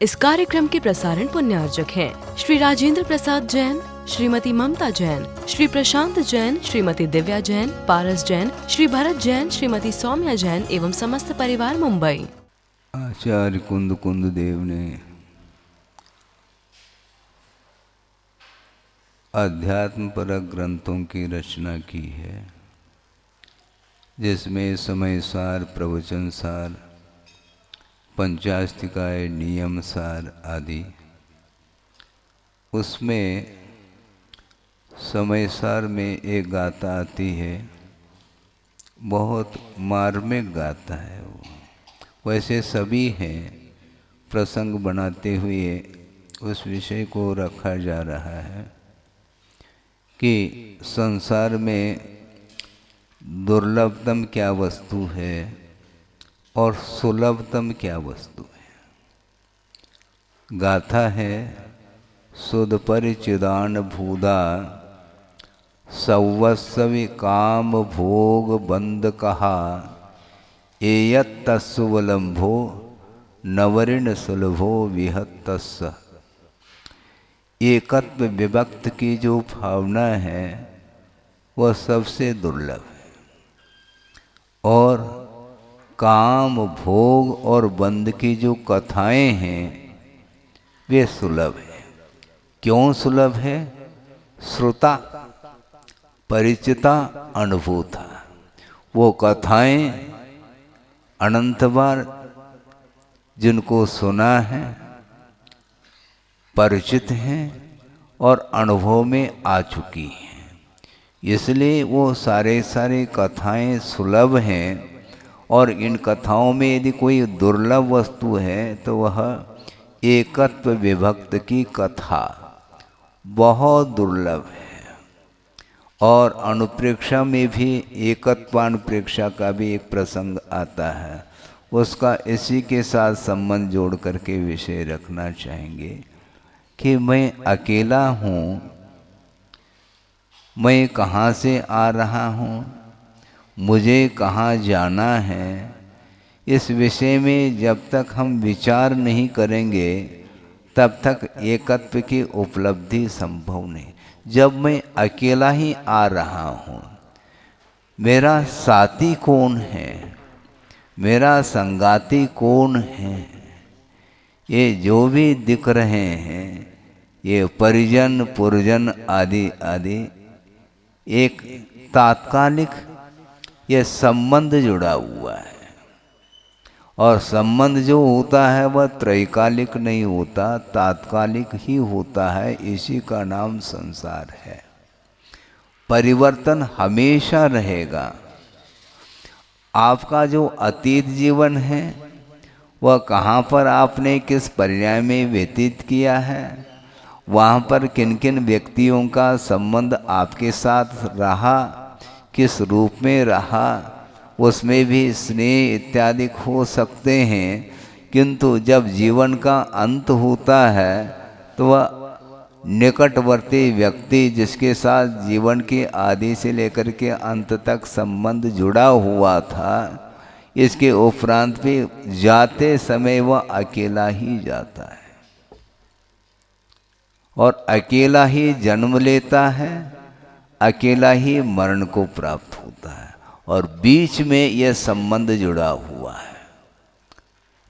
इस कार्यक्रम के प्रसारण पुण्यार्जक हैं श्री राजेंद्र प्रसाद जैन, श्रीमती ममता जैन, श्री प्रशांत जैन, श्रीमती दिव्या जैन, पारस जैन, श्री भरत जैन, श्रीमती सौम्या जैन एवं समस्त परिवार मुंबई। आचार्य कुंद कुंद देव ने अध्यात्म परक ग्रंथों की रचना की है, जिसमें समय सार, प्रवचन सार, पंचास्तिकाय, नियम सार आदि। उसमें समय सार में एक गाथा आती है, बहुत मार्मिक गाथा है वो। वैसे सभी हैं, प्रसंग बनाते हुए उस विषय को रखा जा रहा है कि संसार में दुर्लभतम क्या वस्तु है और सुलभतम क्या वस्तु है। गाथा है, सुध परिचिदान भूदा सवस्वी काम भोग बंद कहा, एयत तस्वलंभो नवरिण सुलभो विहत्तस्य। एकत्व विभक्त की जो भावना है वह सबसे दुर्लभ है, और काम भोग और बंध की जो कथाएं हैं वे सुलभ है। क्यों सुलभ है? श्रुता, परिचिता, अनुभूता। वो कथाएं अनंत बार जिनको सुना है, परिचित हैं और अनुभव में आ चुकी हैं, इसलिए वो सारे कथाएं सुलभ हैं। और इन कथाओं में यदि कोई दुर्लभ वस्तु है तो वह एकत्व विभक्त की कथा बहुत दुर्लभ है। और अनुप्रेक्षा में भी एकत्वानुप्रेक्षा का भी एक प्रसंग आता है, उसका इसी के साथ संबंध जोड़ करके विषय रखना चाहेंगे कि मैं अकेला हूँ, मैं कहाँ से आ रहा हूँ, मुझे कहाँ जाना है। इस विषय में जब तक हम विचार नहीं करेंगे तब तक एकत्व की उपलब्धि संभव नहीं। जब मैं अकेला ही आ रहा हूँ, मेरा साथी कौन है, मेरा संगाती कौन है, ये जो भी दिख रहे हैं ये परिजन पुरजन आदि आदि एक तात्कालिक ये संबंध जुड़ा हुआ है। और संबंध जो होता है वह त्रैकालिक नहीं होता, तात्कालिक ही होता है। इसी का नाम संसार है। परिवर्तन हमेशा रहेगा। आपका जो अतीत जीवन है वह कहाँ पर आपने किस पर्याय में व्यतीत किया है, वहाँ पर किन किन व्यक्तियों का संबंध आपके साथ रहा, किस रूप में रहा, उसमें भी स्नेह इत्यादि हो सकते हैं। किंतु जब जीवन का अंत होता है तो वह निकटवर्ती व्यक्ति जिसके साथ जीवन के आदि से लेकर के अंत तक संबंध जुड़ा हुआ था, इसके उपरांत भी जाते समय वह अकेला ही जाता है और अकेला ही जन्म लेता है, अकेला ही मरण को प्राप्त होता है। और बीच में यह संबंध जुड़ा हुआ है।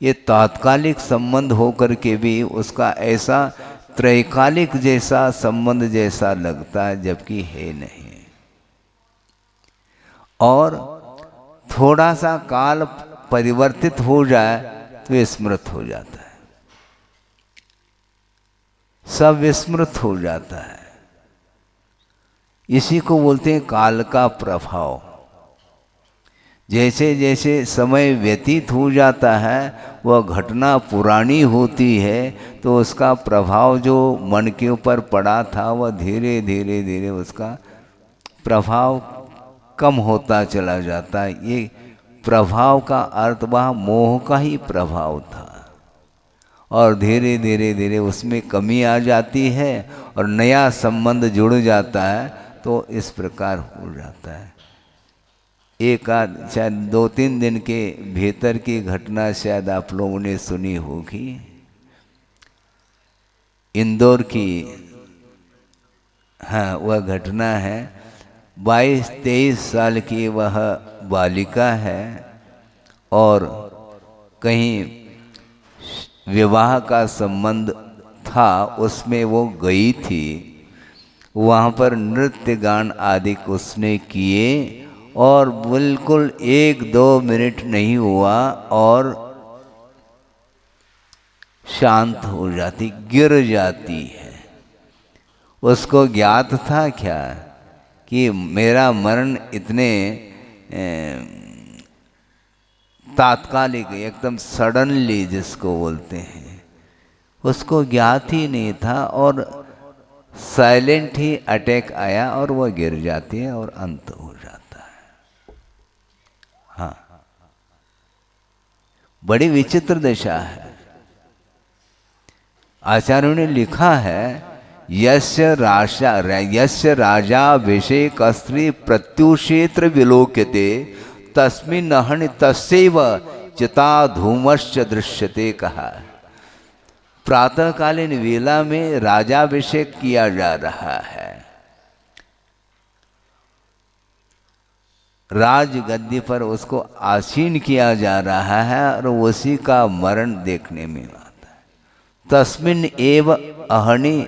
ये तात्कालिक संबंध होकर के भी उसका ऐसा त्रैकालिक जैसा संबंध जैसा लगता है, जबकि है नहीं। और थोड़ा सा काल परिवर्तित हो जाए तो स्मृत हो जाता है, सब विस्मृत हो जाता है। इसी को बोलते हैं काल का प्रभाव। जैसे जैसे समय व्यतीत हो जाता है, वह घटना पुरानी होती है तो उसका प्रभाव जो मन के ऊपर पड़ा था वह धीरे धीरे धीरे उसका प्रभाव कम होता चला जाता है। ये प्रभाव का अर्थ वह मोह का ही प्रभाव था, और धीरे धीरे धीरे उसमें कमी आ जाती है और नया संबंध जुड़ जाता है। तो इस प्रकार हो जाता है। एक आध शायद 2-3 दिन के भीतर की घटना शायद आप लोगों ने सुनी होगी इंदौर की हाँ वह घटना है। 22-23 साल की वह बालिका है और कहीं विवाह का संबंध था, उसमें वो गई थी। वहाँ पर नृत्य गान आदि उसने किए और बिल्कुल 1-2 मिनट नहीं हुआ और शांत हो जाती, गिर जाती है। उसको ज्ञात था क्या कि मेरा मरण इतने तात्कालिक, एकदम सडनली जिसको बोलते हैं, उसको ज्ञात ही नहीं था और साइलेंट ही अटैक आया और वह गिर जाती है और अंत हो जाता है। हाँ, बड़ी विचित्र दशा है। आचार्यों ने लिखा है, यस्य राजा विषेक स्त्री प्रत्युक्षेत्र विलोक्यते तस्मिन् अहनि तस्यैव चिता धूमश्च दृश्यते कहा। प्रातःकालीन वेला में राजाभिषेक किया जा रहा है, राजगद्दी पर उसको आसीन किया जा रहा है और उसी का मरण देखने में आता है। तस्मिन् एव अहनि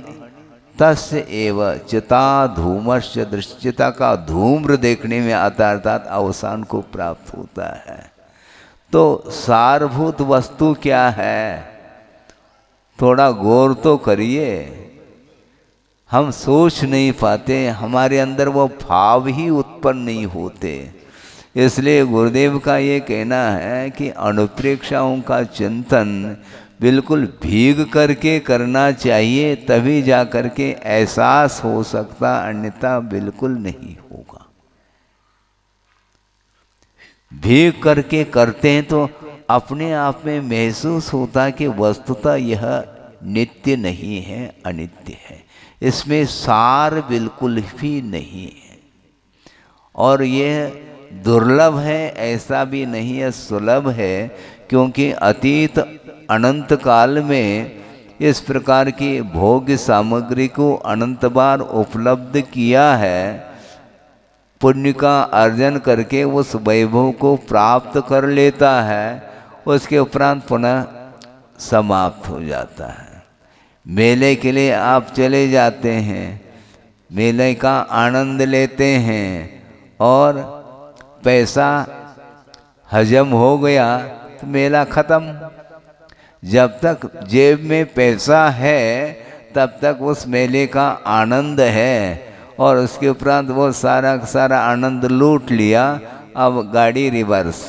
तस्य एव चिता धूमश्च दृश्यता का धूम्र देखने में आता, अर्थात अवसान को प्राप्त होता है। तो सारभूत वस्तु क्या है, थोड़ा गौर तो करिए। हम सोच नहीं पाते, हमारे अंदर वो भाव ही उत्पन्न नहीं होते। इसलिए गुरुदेव का ये कहना है कि अनुप्रेक्षाओं का चिंतन बिल्कुल भीग करके करना चाहिए, तभी जा करके एहसास हो सकता, अन्यथा बिल्कुल नहीं होगा। भीग करके करते हैं तो अपने आप में महसूस होता कि वस्तुतः यह नित्य नहीं है, अनित्य है, इसमें सार बिल्कुल भी नहीं है। और यह दुर्लभ है ऐसा भी नहीं है, सुलभ है, क्योंकि अतीत अनंत काल में इस प्रकार की भोग्य सामग्री को अनंत बार उपलब्ध किया है। पुण्य का अर्जन करके उस वैभव को प्राप्त कर लेता है, उसके उपरांत पुनः समाप्त हो जाता है। मेले के लिए आप चले जाते हैं, मेले का आनंद लेते हैं और पैसा हजम हो गया तो मेला खत्म। जब तक जेब में पैसा है तब तक उस मेले का आनंद है और उसके उपरांत वो सारा सारा आनंद लूट लिया। अब गाड़ी रिवर्स,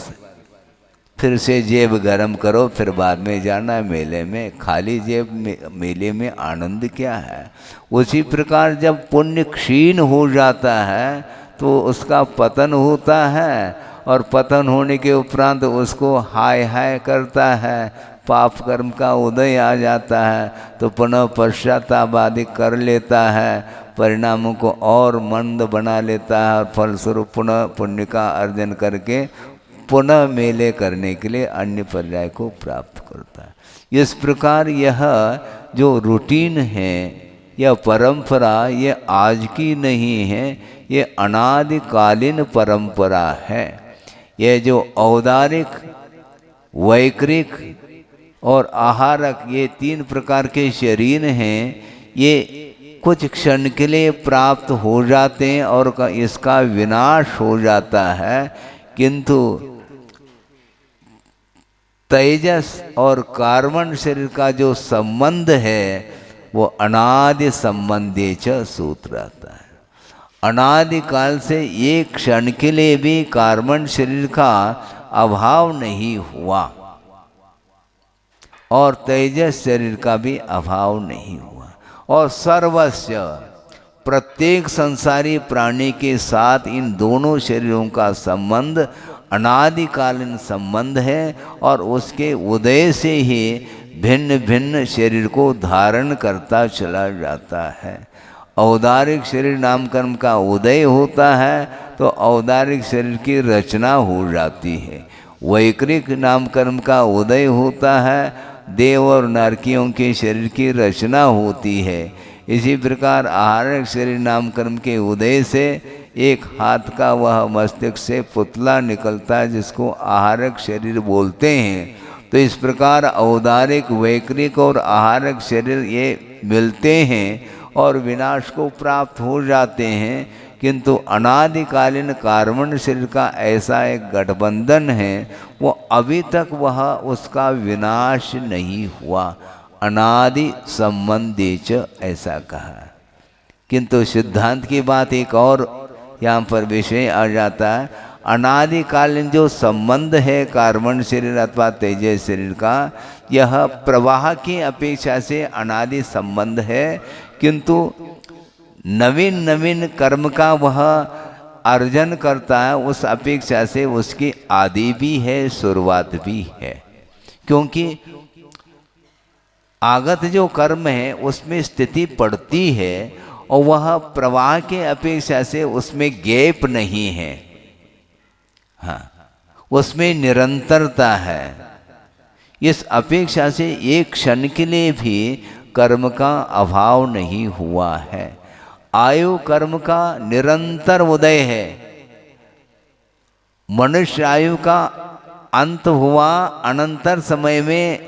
फिर से जेब गरम करो, फिर बाद में जाना मेले में। खाली जेब में मेले में आनंद क्या है। उसी प्रकार जब पुण्य क्षीण हो जाता है तो उसका पतन होता है और पतन होने के उपरांत उसको हाय हाय करता है, पाप कर्म का उदय आ जाता है तो पुनः पश्चाताप आदि कर लेता है, परिणामों को और मंद बना लेता है और फलस्वरूप पुनः पुण्य का अर्जन करके पुनः मेले करने के लिए अन्य पर्याय को प्राप्त करता है। इस प्रकार यह जो रूटीन है, यह परंपरा, यह आज की नहीं है, ये अनादिकालीन परंपरा है। यह जो औदारिक, वैकृक और आहारक, ये 3 प्रकार के शरीर हैं, ये कुछ क्षण के लिए प्राप्त हो जाते हैं और इसका विनाश हो जाता है। किंतु तेजस और कार्बन शरीर का जो संबंध है वो अनादि संबंधे च सूत्र आता है। अनादिकाल से एक क्षण के लिए भी कार्बन शरीर का अभाव नहीं हुआ और तेजस शरीर का भी अभाव नहीं हुआ। और सर्वस्य, प्रत्येक संसारी प्राणी के साथ इन दोनों शरीरों का संबंध अनादिकालीन संबंध है और उसके उदय से ही भिन्न भिन्न शरीर को धारण करता चला जाता है। औदारिक शरीर नामकर्म का उदय होता है तो औदारिक शरीर की रचना हो जाती है। वैकृक नामकर्म का उदय होता है देव और नरकियों के शरीर की रचना होती है। इसी प्रकार आहारक शरीर नामकर्म के उदय से एक हाथ का वह मस्तिष्क से पुतला निकलता है जिसको आहारक शरीर बोलते हैं। तो इस प्रकार औदारिक, वैकृक और आहारक शरीर ये मिलते हैं और विनाश को प्राप्त हो जाते हैं, किंतु अनादिकालीन कार्बन शरीर का ऐसा एक गठबंधन है, वो अभी तक वह उसका विनाश नहीं हुआ। अनादि संबंधेच ऐसा कहा। किंतु सिद्धांत की बात एक और यहाँ पर विषय आ जाता है। अनादिकालीन जो संबंध है कार्बन शरीर अथवा तेजस शरीर का, यह प्रवाह की अपेक्षा से अनादि संबंध है, किंतु नवीन नवीन कर्म का वह अर्जन करता है, उस अपेक्षा से उसकी आदि भी है, शुरुआत भी है। क्योंकि आगत जो कर्म है उसमें स्थिति पड़ती है और वह प्रवाह के अपेक्षा से उसमें गैप नहीं है। हाँ, उसमें निरंतरता है। इस अपेक्षा से एक क्षण के लिए भी कर्म का अभाव नहीं हुआ है। आयु कर्म का निरंतर उदय है। मनुष्य आयु का अंत हुआ, अनंतर समय में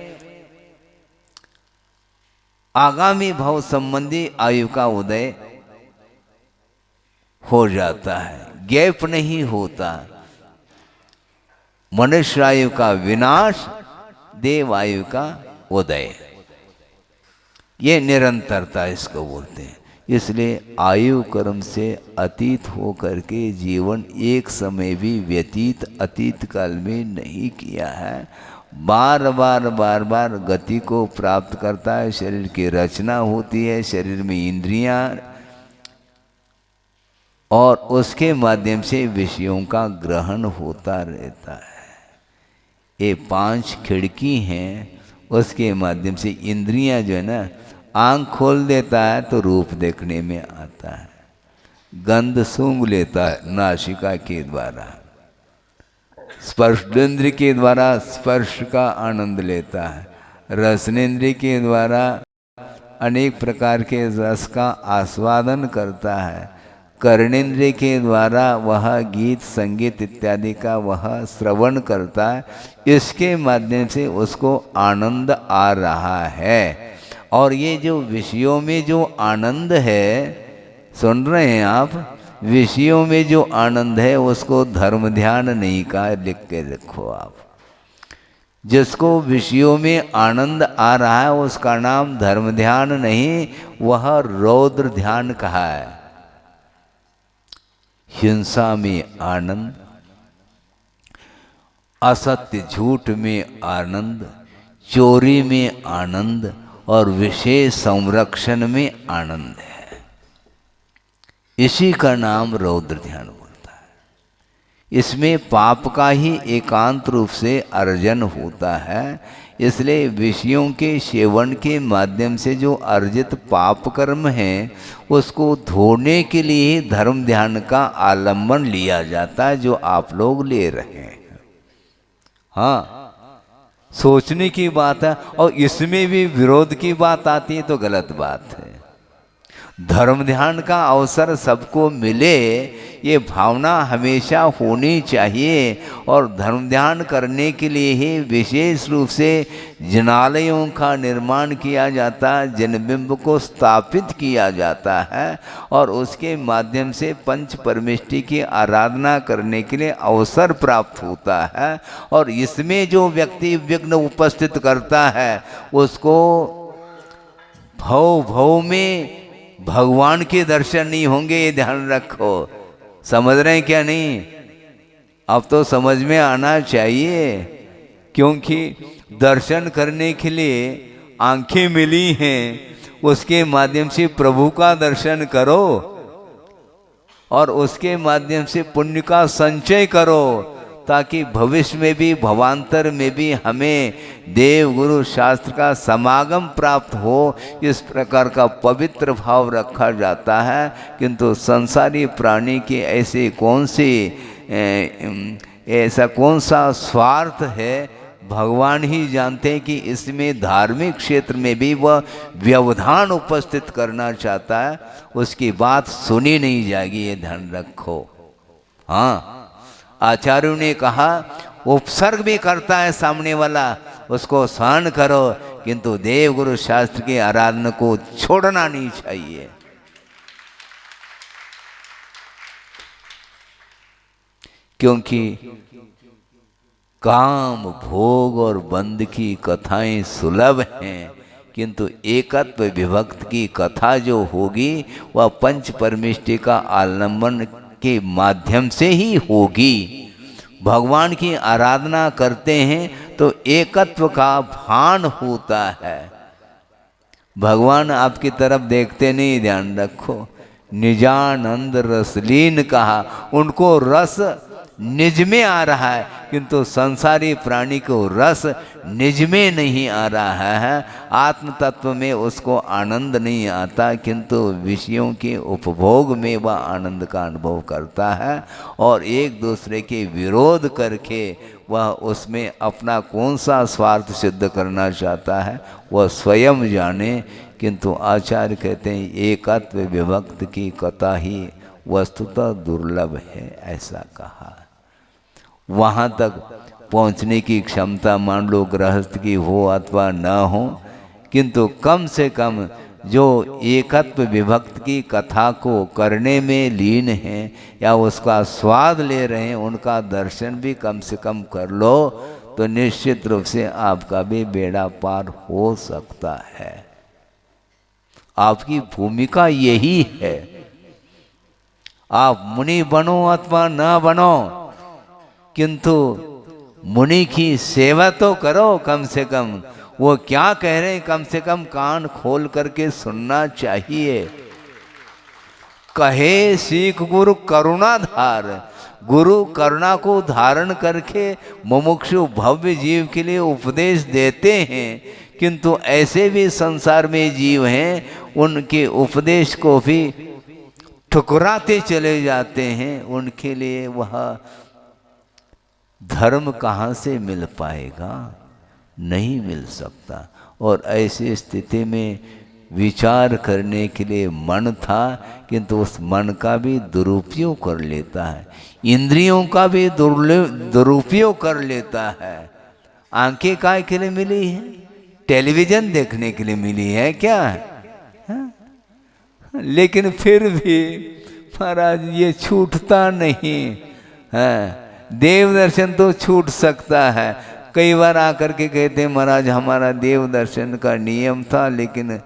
आगामी भव संबंधी आयु का उदय हो जाता है, गैप नहीं होता। मनुष्य आयु का विनाश, देव आयु का उदय, ये निरंतरता इसको बोलते हैं। इसलिए आयु कर्म से अतीत हो करके जीवन एक समय भी व्यतीत अतीत काल में नहीं किया है। बार बार गति को प्राप्त करता है। शरीर की रचना होती है, शरीर में इंद्रियां, और उसके माध्यम से विषयों का ग्रहण होता रहता है। ये 5 खिड़की हैं, उसके माध्यम से इंद्रियां जो है ना, आँख खोल देता है तो रूप देखने में आता है, गंध सूंघ लेता है नासिका के द्वारा, स्पर्शेंद्र के द्वारा स्पर्श का आनंद लेता है, रसनेन्द्रिय के द्वारा अनेक प्रकार के रस का आस्वादन करता है, कर्णेंद्रिय के द्वारा वह गीत संगीत इत्यादि का वह श्रवण करता है। इसके माध्यम से उसको आनंद आ रहा है। और ये जो विषयों में जो आनंद है, सुन रहे हैं आप, विषयों में जो आनंद है उसको धर्म ध्यान नहीं कहा, लिख के रखो आप। जिसको विषयों में आनंद आ रहा है उसका नाम धर्म ध्यान नहीं, वह रौद्र ध्यान कहा है। हिंसा में आनंद, असत्य झूठ में आनंद, चोरी में आनंद और विशेष संरक्षण में आनंद है। इसी का नाम रौद्र ध्यान बोलता है। इसमें पाप का ही एकांत रूप से अर्जन होता है। इसलिए विषयों के सेवन के माध्यम से जो अर्जित पाप कर्म है उसको धोने के लिए धर्म ध्यान का आलम्बन लिया जाता है, जो आप लोग ले रहे हैं। हाँ, सोचने की बात है। और इसमें भी विरोध की बात आती है तो गलत बात है। धर्म ध्यान का अवसर सबको मिले, ये भावना हमेशा होनी चाहिए। और धर्म ध्यान करने के लिए ही विशेष रूप से जिनालयों का निर्माण किया जाता है, जिनबिंब को स्थापित किया जाता है और उसके माध्यम से पंच परमेष्टि की आराधना करने के लिए अवसर प्राप्त होता है। और इसमें जो व्यक्ति विघ्न उपस्थित करता है उसको भव भव में भगवान के दर्शन नहीं होंगे, ये ध्यान रखो। समझ रहे हैं क्या? नहीं, अब तो समझ में आना चाहिए। क्योंकि दर्शन करने के लिए आंखें मिली हैं, उसके माध्यम से प्रभु का दर्शन करो और उसके माध्यम से पुण्य का संचय करो, ताकि भविष्य में भी भवांतर में भी हमें देव गुरु शास्त्र का समागम प्राप्त हो। इस प्रकार का पवित्र भाव रखा जाता है। किंतु संसारी प्राणी के ऐसे ऐसा कौन सा स्वार्थ है भगवान ही जानते हैं कि इसमें धार्मिक क्षेत्र में भी वह व्यवधान उपस्थित करना चाहता है, उसकी बात सुनी नहीं जाएगी, ये ध्यान रखो। हाँ, आचार्यों ने कहा उपसर्ग भी करता है सामने वाला, उसको सहन करो, किंतु देव गुरु शास्त्र की आराधना को छोड़ना नहीं चाहिए। क्योंकि काम भोग और बंध की कथाएं सुलभ हैं, किंतु एकत्व विभक्त की कथा जो होगी वह पंच परमेष्टि का आलंबन के माध्यम से ही होगी। भगवान की आराधना करते हैं तो एकत्व का भान होता है। भगवान आपकी तरफ देखते नहीं, ध्यान रखो। निजानंद रसलीन कहा, उनको रस निज में आ रहा है, किंतु संसारी प्राणी को रस निज में नहीं आ रहा है। आत्म तत्व में उसको आनंद नहीं आता, किंतु विषयों के उपभोग में वह आनंद का अनुभव करता है, और एक दूसरे के विरोध करके वह उसमें अपना कौन सा स्वार्थ सिद्ध करना चाहता है वह स्वयं जाने। किंतु आचार्य कहते हैं एकत्व विभक्त की कथा ही वस्तुतः दुर्लभ है, ऐसा कहा। वहाँ तक पहुँचने की क्षमता मान लो गृहस्थ की हो अथवा न हो, किंतु कम से कम जो एकत्व विभक्त की कथा को करने में लीन हैं या उसका स्वाद ले रहे हैं, उनका दर्शन भी कम से कम कर लो तो निश्चित रूप से आपका भी बेड़ा पार हो सकता है। आपकी भूमिका यही है। आप मुनि बनो अथवा न बनो, किंतु मुनि की सेवा तो करो कम से कम। वो क्या कह रहे हैं कम से कम कान खोल करके सुनना चाहिए। कहे सीख गुरु करुणाधार, गुरु करुणा को धारण करके मुमुक्षु भव्य जीव के लिए उपदेश देते हैं, किंतु ऐसे भी संसार में जीव हैं उनके उपदेश को भी ठुकराते चले जाते हैं। उनके लिए वह धर्म कहाँ से मिल पाएगा, नहीं मिल सकता। और ऐसी स्थिति में विचार करने के लिए मन था, किंतु उस मन का भी दुरुपयोग कर लेता है, इंद्रियों का भी दुरुपयोग कर लेता है। आंखें काय के लिए मिली है? टेलीविज़न देखने के लिए मिली है क्या? हाँ? लेकिन फिर भी महाराज ये छूटता नहीं है। देव दर्शन तो छूट सकता है। कई बार आकर के कहते हैं महाराज हमारा देव दर्शन का नियम था, लेकिन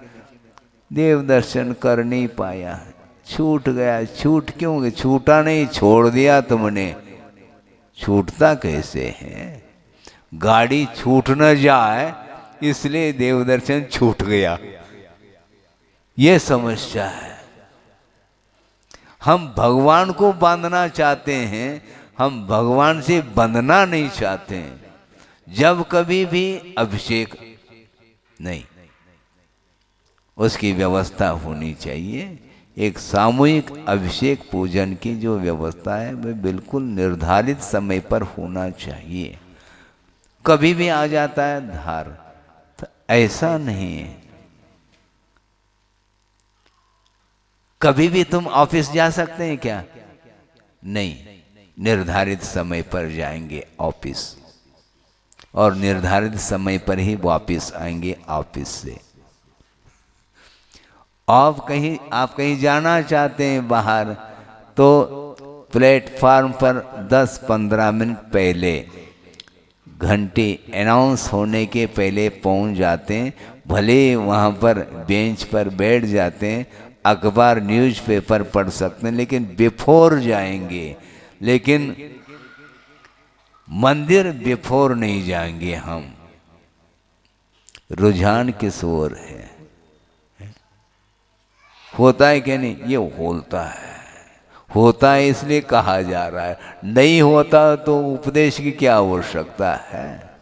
देव दर्शन कर नहीं पाया, छूट गया। छूट क्यों गया? छूटा नहीं, छोड़ दिया तुमने। छूटता कैसे है? गाड़ी छूट न जाए इसलिए देव दर्शन छूट गया, ये समस्या है। हम भगवान को बांधना चाहते हैं, हम भगवान से बंधना नहीं चाहते हैं। जब कभी भी अभिषेक नहीं, उसकी व्यवस्था होनी चाहिए। एक सामूहिक अभिषेक पूजन की जो व्यवस्था है वह बिल्कुल निर्धारित समय पर होना चाहिए। कभी भी आ जाता है धार, तो ऐसा नहीं है। कभी भी तुम ऑफिस जा सकते हैं क्या? नहीं, निर्धारित समय पर जाएंगे ऑफिस, और निर्धारित समय पर ही वापस आएंगे ऑफिस से। आप कहीं जाना चाहते हैं बाहर, तो प्लेटफार्म पर 10-15 मिनट पहले, घंटे अनाउंस होने के पहले पहुंच जाते हैं। भले वहां पर बेंच पर बैठ जाते हैं, अखबार न्यूज़पेपर पढ़ सकते हैं, लेकिन बिफोर जाएंगे। लेकिन मंदिर बिफोर नहीं जाएंगे हम। रुझान किस ओर है? होता है क्या नहीं? ये होता है। होता है इसलिए कहा जा रहा है, नहीं होता तो उपदेश की क्या आवश्यकता है?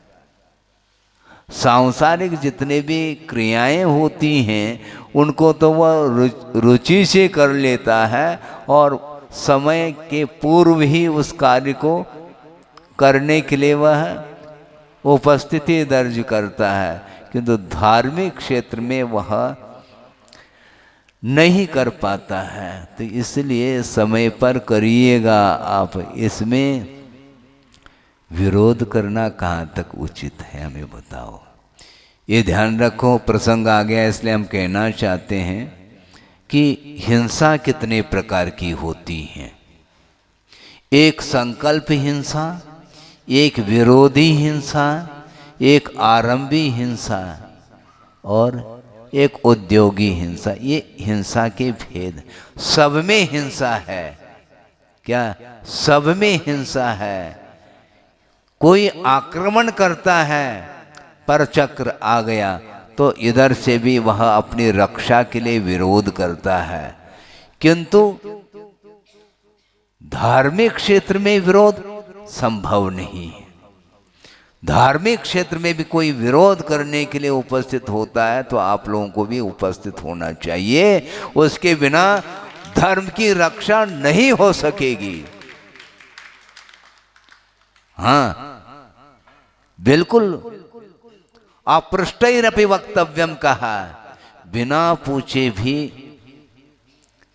सांसारिक जितने भी क्रियाएं होती हैं उनको तो वह रुचि से कर लेता है, और समय के पूर्व ही उस कार्य को करने के लिए वह उपस्थिति दर्ज करता है, किंतु धार्मिक क्षेत्र में वह नहीं कर पाता है। तो इसलिए समय पर करिएगा आप, इसमें विरोध करना कहाँ तक उचित है, हमें बताओ। ये ध्यान रखो, प्रसंग आ गया इसलिए हम कहना चाहते हैं कि हिंसा कितने प्रकार की होती है। एक संकल्प हिंसा, एक विरोधी हिंसा, एक आरंभी हिंसा और एक उद्योगी हिंसा। ये हिंसा के भेद, सब में हिंसा है। क्या सब में हिंसा है? कोई आक्रमण करता है, पर चक्र आ गया तो इधर से भी वह अपनी रक्षा के लिए विरोध करता है। किंतु धार्मिक क्षेत्र में विरोध संभव नहीं है। धार्मिक क्षेत्र में भी कोई विरोध करने के लिए उपस्थित होता है तो आप लोगों को भी उपस्थित होना चाहिए। उसके बिना धर्म की रक्षा नहीं हो सकेगी। हाँ, बिल्कुल अपृष्टैरपि वक्तव्यम कहा, बिना पूछे भी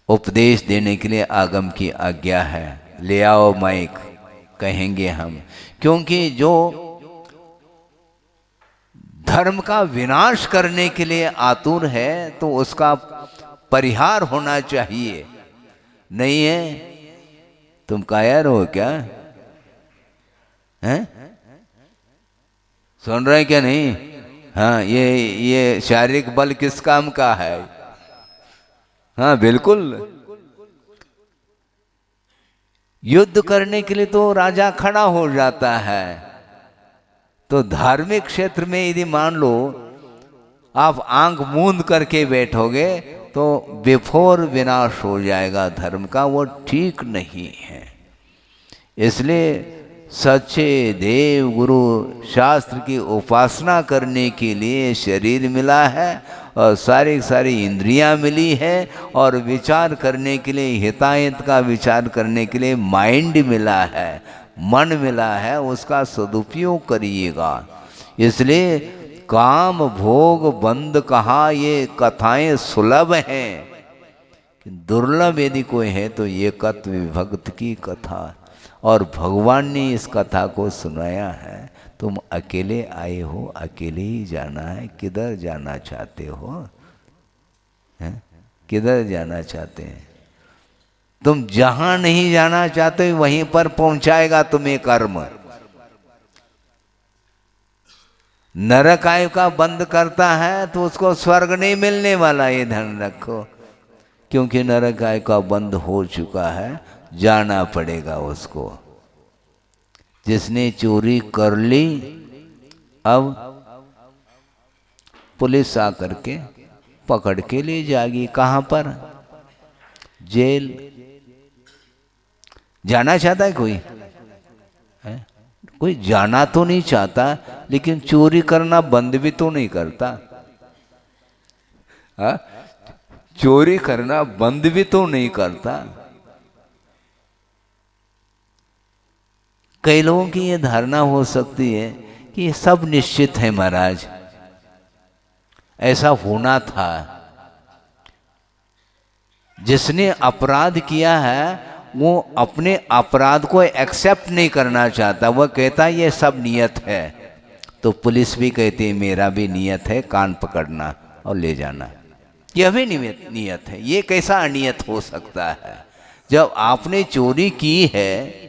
उपदेश देने के लिए आगम की आज्ञा है। ले आओ माइक, कहेंगे हम, क्योंकि जो धर्म का विनाश करने के लिए आतुर है तो उसका परिहार होना चाहिए। नहीं है? तुम कायर हो क्या? हैं? सुन रहे क्या नहीं? हाँ, ये शारीरिक बल किस काम का है? हाँ बिल्कुल, युद्ध करने के लिए तो राजा खड़ा हो जाता है। तो धार्मिक क्षेत्र में यदि मान लो आप आंख मूंद करके बैठोगे तो बिफोर विनाश हो जाएगा धर्म का, वो ठीक नहीं है। इसलिए सच्चे देव गुरु शास्त्र की उपासना करने के लिए शरीर मिला है और सारी इंद्रियां मिली है और विचार करने के लिए, हिताहित का विचार करने के लिए माइंड मिला है, मन मिला है, उसका सदुपयोग करिएगा। इसलिए काम भोग बंद कहा, ये कथाएं सुलभ हैं, दुर्लभ यदि कोई है तो ये कत्व विभक्त की कथा। और भगवान ने इस कथा को सुनाया है। तुम अकेले आए हो, अकेले ही जाना है। किधर जाना चाहते हो? हैं? किधर जाना चाहते हैं? तुम जहां नहीं जाना चाहते वहीं पर पहुंचाएगा तुम्हें कर्म। नरक आय का बंद करता है तो उसको स्वर्ग नहीं मिलने वाला, ये ध्यान रखो। क्योंकि नरक आय का बंद हो चुका है, जाना पड़ेगा उसको। जिसने चोरी कर ली, अब पुलिस आकर के पकड़ के ले जाएगी। कहां पर? जेल। जाना चाहता है कोई? है? कोई जाना तो नहीं चाहता, लेकिन चोरी करना बंद भी तो नहीं करता। हा? चोरी करना बंद भी तो नहीं करता। कई लोगों की ये धारणा हो सकती है कि ये सब निश्चित है महाराज, ऐसा होना था। जिसने अपराध किया है वो अपने अपराध को एक्सेप्ट नहीं करना चाहता। वह कहता है ये सब नियत है। तो पुलिस भी कहती है मेरा भी नियत है, कान पकड़ना और ले जाना। यह भी नियत है। ये कैसा अनियत हो सकता है? जब आपने चोरी की है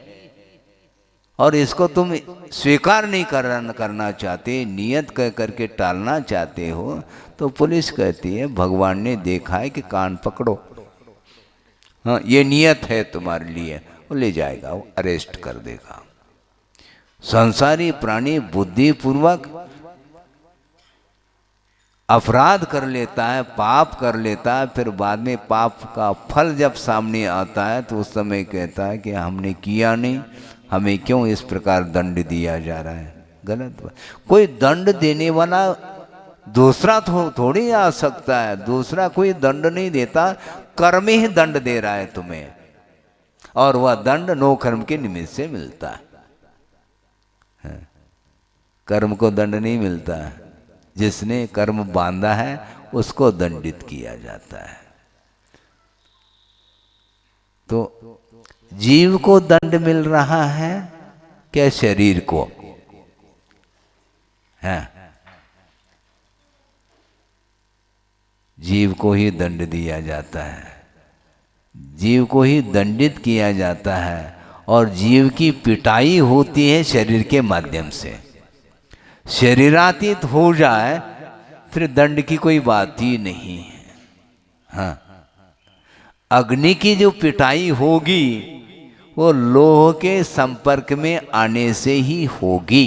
और इसको तुम स्वीकार नहीं करना चाहते, नियत कह करके टालना चाहते हो, तो पुलिस कहती है भगवान ने देखा है कि कान पकड़ो, हाँ ये नियत है तुम्हारे लिए, वो ले जाएगा, वो अरेस्ट कर देगा। संसारी प्राणी बुद्धिपूर्वक अपराध कर लेता है, पाप कर लेता है, फिर बाद में पाप का फल जब सामने आता है तो उस समय कहता है कि हमने किया नहीं, हमें क्यों इस प्रकार दंड दिया जा रहा है। गलत बात। कोई दंड देने वाला दूसरा थोड़ी आ सकता है। दूसरा कोई दंड नहीं देता, कर्म ही दंड दे रहा है तुम्हें, और वह दंड नो कर्म के निमित्त से मिलता है। कर्म को दंड नहीं मिलता है। जिसने कर्म बांधा है उसको दंडित किया जाता है। तो जीव को दंड मिल रहा है क्या शरीर को? है, जीव को ही दंड दिया जाता है, जीव को ही दंडित किया जाता है। और जीव की पिटाई होती है शरीर के माध्यम से। शरीरातीत हो जाए फिर दंड की कोई बात ही नहीं है। हाँ, अग्नि की जो पिटाई होगी वो लोह के संपर्क में आने से ही होगी,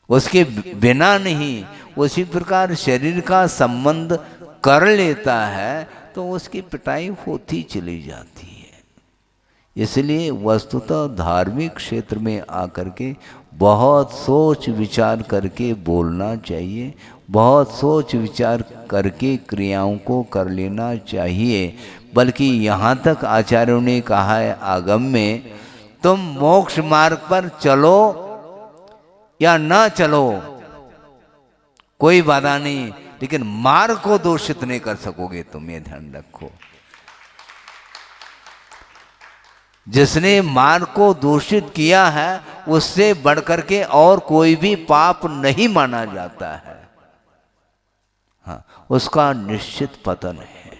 उसके बिना नहीं। उसी प्रकार शरीर का संबंध कर लेता है तो उसकी पिटाई होती चली जाती है। इसलिए वस्तुतः धार्मिक क्षेत्र में आकर के बहुत सोच विचार करके बोलना चाहिए, बहुत सोच विचार करके क्रियाओं को कर लेना चाहिए। बल्कि यहाँ तक आचार्यों ने कहा है आगम में, तुम मोक्ष मार्ग पर चलो या ना चलो कोई बाधा नहीं, लेकिन मार्ग को दूषित नहीं कर सकोगे तुम, ये ध्यान रखो। जिसने मार्ग को दूषित किया है उससे बढ़कर के और कोई भी पाप नहीं माना जाता है। हाँ, उसका निश्चित पतन है।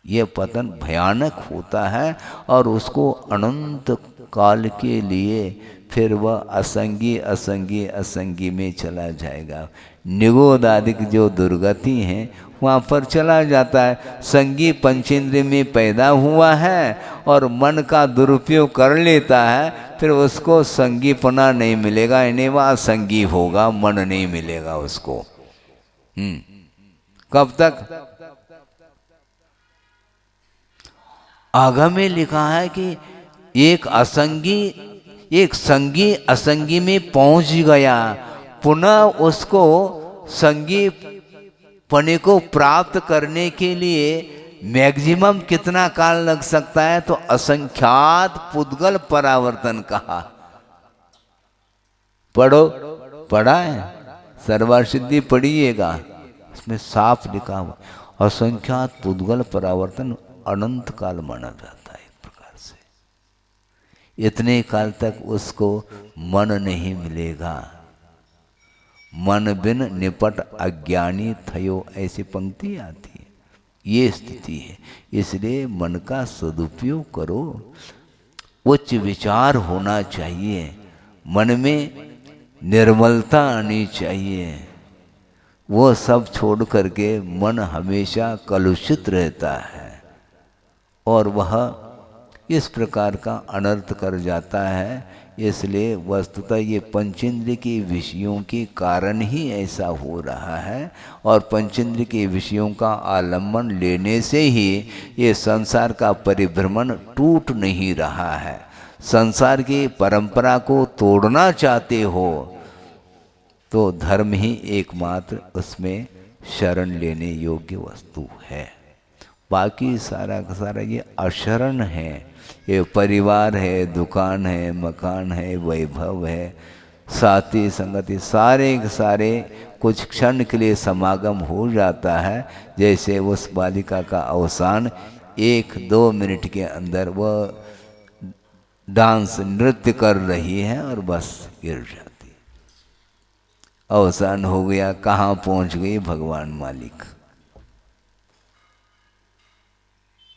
यह पतन भयानक होता है और उसको अनंत काल के लिए फिर वह असंगी असंगी असंगी में चला जाएगा। निगोद आदि की जो दुर्गति हैं वहाँ पर चला जाता है। संगी पंचेंद्रिय में पैदा हुआ है और मन का दुरुपयोग कर लेता है, फिर उसको संगीपना नहीं मिलेगा, इन्हें वह संगी होगा, मन नहीं मिलेगा उसको। कब तक? आगम में लिखा है कि एक संगी असंगी में पहुंच गया, पुनः उसको संगी पने को प्राप्त करने के लिए मैक्सिमम कितना काल लग सकता है? तो असंख्यात पुद्गल परावर्तन कहा। पढ़ो, पढ़ा है, सर्वार सिद्धि पढ़िएगा, इसमें साफ लिखा हुआ असंख्यात पुद्गल परावर्तन अनंत काल माना जाता है। एक प्रकार से इतने काल तक उसको मन नहीं मिलेगा। मन बिन निपट अज्ञानी थयो, ऐसी पंक्ति आती है। ये स्थिति है। इसलिए मन का सदुपयोग करो, उच्च विचार होना चाहिए, मन में निर्मलता आनी चाहिए। वो सब छोड़ करके मन हमेशा कलुषित रहता है और वह इस प्रकार का अनर्थ कर जाता है। इसलिए वस्तुतः ये पंचेंद्रिय के विषयों के कारण ही ऐसा हो रहा है और पंचेंद्रिय के विषयों का आलम्बन लेने से ही ये संसार का परिभ्रमण टूट नहीं रहा है। संसार की परंपरा को तोड़ना चाहते हो तो धर्म ही एकमात्र उसमें शरण लेने योग्य वस्तु है। बाकी सारा का सारा ये अशरण है। ये परिवार है, दुकान है, मकान है, वैभव है, साथी संगति, सारे के सारे कुछ क्षण के लिए समागम हो जाता है। जैसे उस बालिका का अवसान 1-2 मिनट के अंदर वह डांस नृत्य कर रही है और बस गिर जाती, अवसान हो गया। कहाँ पहुंच गई भगवान मालिक।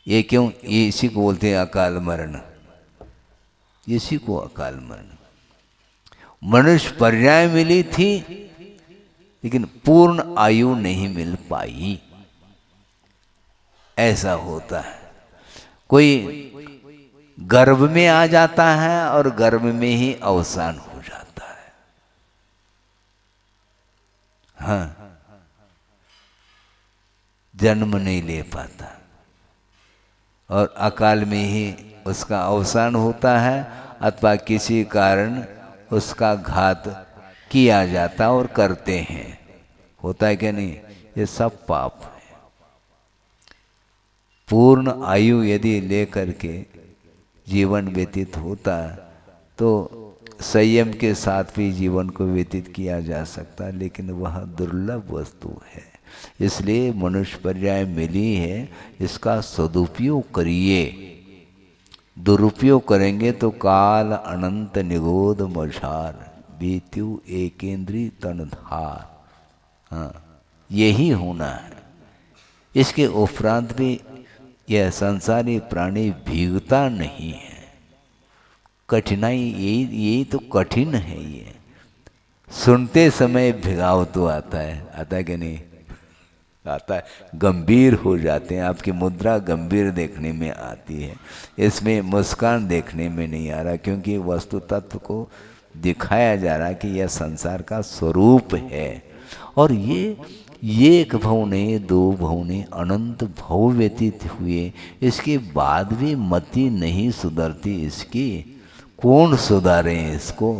ये क्यों? ये इसी को बोलते हैं अकाल मरण। इसी को अकाल मरण। मनुष्य पर्याय मिली थी लेकिन पूर्ण आयु नहीं मिल पाई, ऐसा होता है। कोई गर्भ में आ जाता है और गर्भ में ही अवसान हो जाता है। हाँ, जन्म नहीं ले पाता और अकाल में ही उसका अवसान होता है अथवा किसी कारण उसका घात किया जाता और करते हैं। होता है क्या नहीं? ये सब पाप है। पूर्ण आयु यदि लेकर के जीवन व्यतीत होता तो संयम के साथ भी जीवन को व्यतीत किया जा सकता, लेकिन वह दुर्लभ वस्तु है। इसलिए मनुष्य पर्याय मिली है, इसका सदुपयोग करिए। दुरुपयोग करेंगे तो काल अनंत निगोद मझार, बीत्यु एकेंद्री तनधार। हाँ, यही होना है। इसके उपरांत भी यह संसारी प्राणी भीगता नहीं है। कठिनाई यही तो कठिन है। ये सुनते समय भिगाव तो आता है कि नहीं आता है। गंभीर हो जाते हैं, आपकी मुद्रा गंभीर देखने में आती है, इसमें मुस्कान देखने में नहीं आ रहा, क्योंकि वस्तु तत्व को दिखाया जा रहा है कि यह संसार का स्वरूप है। और ये एक भव ने, दो भव ने, अनंत भव व्यतीत हुए, इसके बाद भी मति नहीं सुधरती इसकी। कौन सुधारे इसको?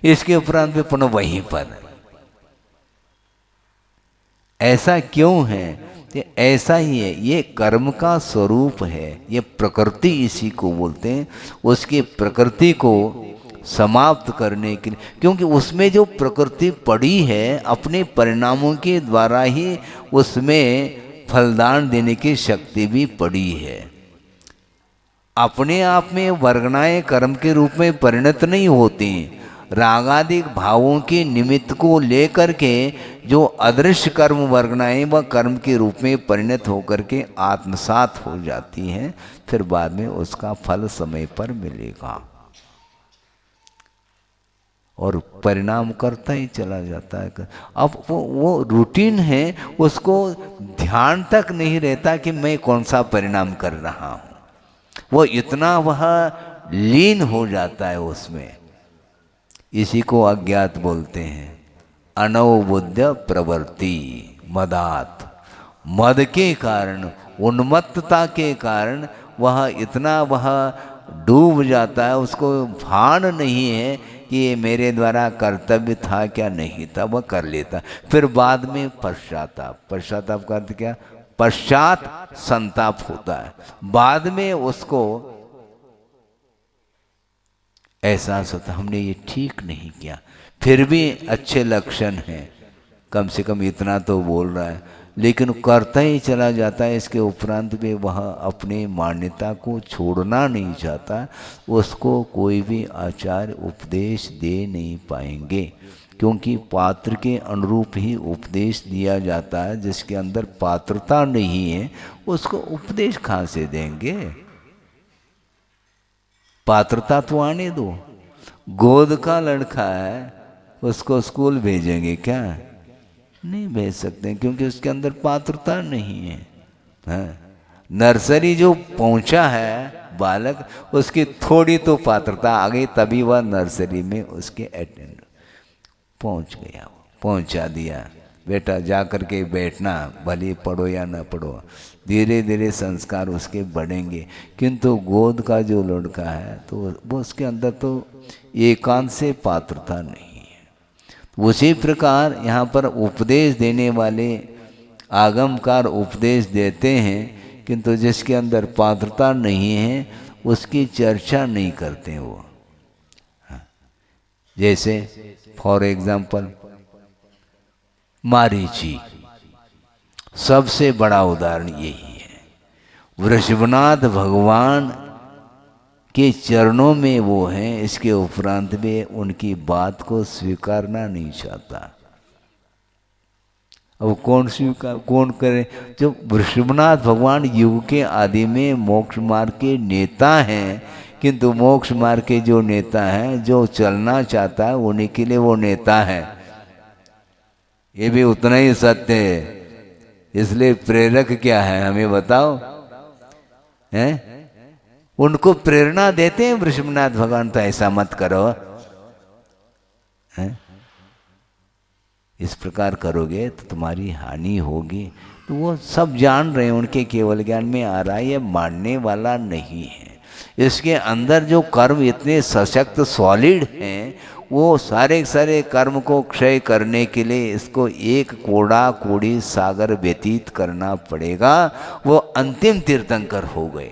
इसके उपरांत भी पुनः वहीं पर। ऐसा क्यों है? ये ऐसा ही है, ये कर्म का स्वरूप है, ये प्रकृति इसी को बोलते हैं। उसकी प्रकृति को समाप्त करने के लिए, क्योंकि उसमें जो प्रकृति पड़ी है अपने परिणामों के द्वारा ही उसमें फलदान देने की शक्ति भी पड़ी है। अपने आप में वर्गणाएं कर्म के रूप में परिणत नहीं होती। रागादिक भावों के निमित्त को लेकर के जो अदृश्य कर्म वर्गणाएं व कर्म के रूप में परिणत होकर के आत्मसात हो जाती हैं, फिर बाद में उसका फल समय पर मिलेगा और परिणाम करता ही चला जाता है। अब वो रूटीन है, उसको ध्यान तक नहीं रहता कि मैं कौन सा परिणाम कर रहा हूँ। वो इतना वह लीन हो जाता है उसमें। इसी को अज्ञात बोलते हैं। अनवबुद्ध प्रवृत्ति मदात, मद के कारण, उन्मत्तता के कारण वह इतना वह डूब जाता है, उसको भान नहीं है कि ये मेरे द्वारा कर्तव्य था क्या नहीं था, वह कर लेता। फिर बाद में पश्चाताप, पश्चाताप का अर्थ क्या? पश्चात संताप होता है। बाद में उसको एहसास होता हमने ये ठीक नहीं किया। फिर भी अच्छे लक्षण हैं, कम से कम इतना तो बोल रहा है, लेकिन करता ही चला जाता है। इसके उपरांत भी वह अपनी मान्यता को छोड़ना नहीं चाहता। उसको कोई भी आचार्य उपदेश दे नहीं पाएंगे, क्योंकि पात्र के अनुरूप ही उपदेश दिया जाता है। जिसके अंदर पात्रता नहीं है उसको उपदेश कहाँ से देंगे? पात्रता तो आने दो। गोद का लड़का है, उसको स्कूल भेजेंगे क्या? नहीं भेज सकते, क्योंकि उसके अंदर पात्रता नहीं है। हाँ? नर्सरी जो पहुंचा है बालक, उसकी थोड़ी तो पात्रता आ गई, तभी वह नर्सरी में उसके अटेंड पहुंच गया, पहुंचा दिया। बेटा जा कर के बैठना, भले पढ़ो या ना पढ़ो, धीरे धीरे संस्कार उसके बढ़ेंगे। किंतु गोद का जो लड़का है तो वो उसके अंदर तो एकांत से पात्रता नहीं है। उसी प्रकार यहाँ पर उपदेश देने वाले आगमकार उपदेश देते हैं, किंतु जिसके अंदर पात्रता नहीं है उसकी चर्चा नहीं करते वो। जैसे फॉर एग्जाम्पल मारीची, सबसे बड़ा उदाहरण यही है। वृषभनाथ भगवान के चरणों में वो हैं, इसके उपरांत भी उनकी बात को स्वीकारना नहीं चाहता। अब कौन स्वीकार, कौन करे? जो वृषभनाथ भगवान युग के आदि में मोक्ष मार्ग के नेता हैं, किंतु मोक्ष मार्ग के जो नेता हैं, जो चलना चाहता है उन्हीं के लिए वो नेता है। ये भी उतना ही सत्य है। इसलिए प्रेरक क्या है हमें बताओ? हैं? उनको प्रेरणा देते हैं वृषभनाथ भगवान, तो ऐसा मत करो। हैं? इस प्रकार करोगे तो तुम्हारी हानि होगी। तो वो सब जान रहे हैं, उनके केवल ज्ञान में आ रहा है, ये मानने वाला नहीं है। इसके अंदर जो कर्म इतने सशक्त सॉलिड हैं, वो सारे सारे कर्म को क्षय करने के लिए इसको एक कोड़ा कोड़ी सागर व्यतीत करना पड़ेगा। वो अंतिम तीर्थंकर हो गए।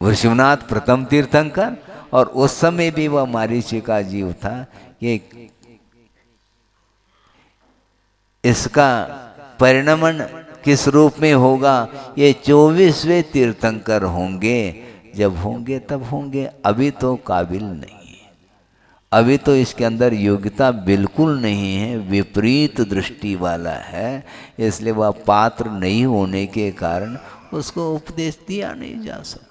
विश्वनाथ प्रथम तीर्थंकर, और उस समय भी वह मरीचि का जीव था। ये इसका परिणमन किस रूप में होगा, ये 24वें तीर्थंकर होंगे। जब होंगे तब होंगे, अभी तो काबिल नहीं है, अभी तो इसके अंदर योग्यता बिल्कुल नहीं है, विपरीत दृष्टि वाला है। इसलिए वह पात्र नहीं होने के कारण उसको उपदेश दिया नहीं जा सकता।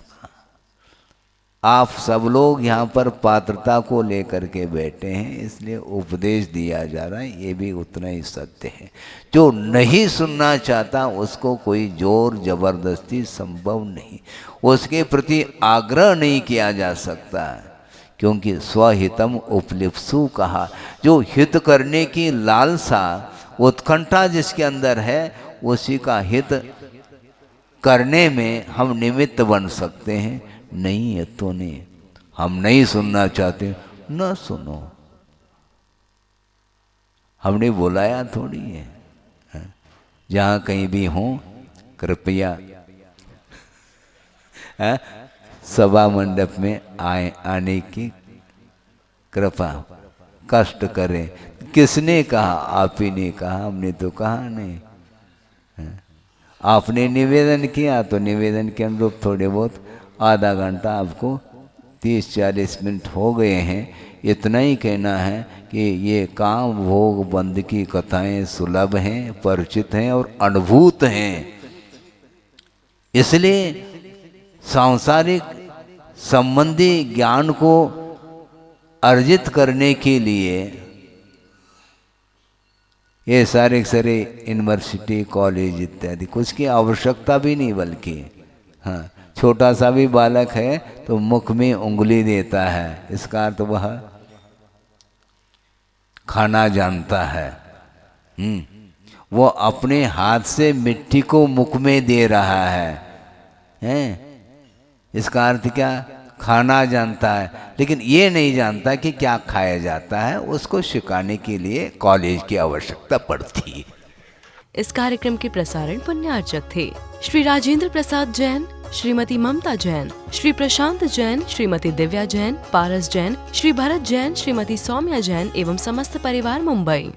आप सब लोग यहाँ पर पात्रता को लेकर के बैठे हैं, इसलिए उपदेश दिया जा रहा है, ये भी उतना ही सत्य है। जो नहीं सुनना चाहता उसको कोई जोर जबरदस्ती संभव नहीं, उसके प्रति आग्रह नहीं किया जा सकता, क्योंकि स्वहितम उपलिप्सु कहा। जो हित करने की लालसा उत्कंठा जिसके अंदर है, उसी का हित करने में हम निमित्त बन सकते हैं। नहीं है तो नहीं, हम नहीं सुनना चाहते न सुनो, हमने बुलाया थोड़ी है। जहाँ कहीं भी हो कृपया सभा मंडप में आने की कृपा कष्ट करें। किसने कहा? आप ही ने कहा, हमने तो कहा नहीं। आपने निवेदन किया तो निवेदन के अनुरूप थोड़े बहुत आधा घंटा, आपको 30-40 मिनट हो गए हैं। इतना ही कहना है कि ये काम भोग बंद की कथाएं सुलभ हैं, परिचित हैं और अनुभूत हैं। इसलिए सांसारिक संबंधी ज्ञान को अर्जित करने के लिए ये सारे यूनिवर्सिटी, कॉलेज इत्यादि कुछ की आवश्यकता भी नहीं, बल्कि हाँ, छोटा सा भी बालक है तो मुख में उंगली देता है, इसका अर्थ वह खाना जानता है। वो अपने हाथ से मिट्टी को मुख में दे रहा है, इसका अर्थ क्या? खाना जानता है, लेकिन ये नहीं जानता कि क्या खाया जाता है। उसको सिखाने के लिए कॉलेज की आवश्यकता पड़ती है। इस कार्यक्रम के प्रसारण पुण्यार्चक थे श्री राजेंद्र प्रसाद जैन, श्रीमती ममता जैन, श्री प्रशांत जैन, श्रीमती दिव्या जैन, पारस जैन, श्री भरत जैन, श्रीमती सौम्या जैन एवं समस्त परिवार, मुंबई।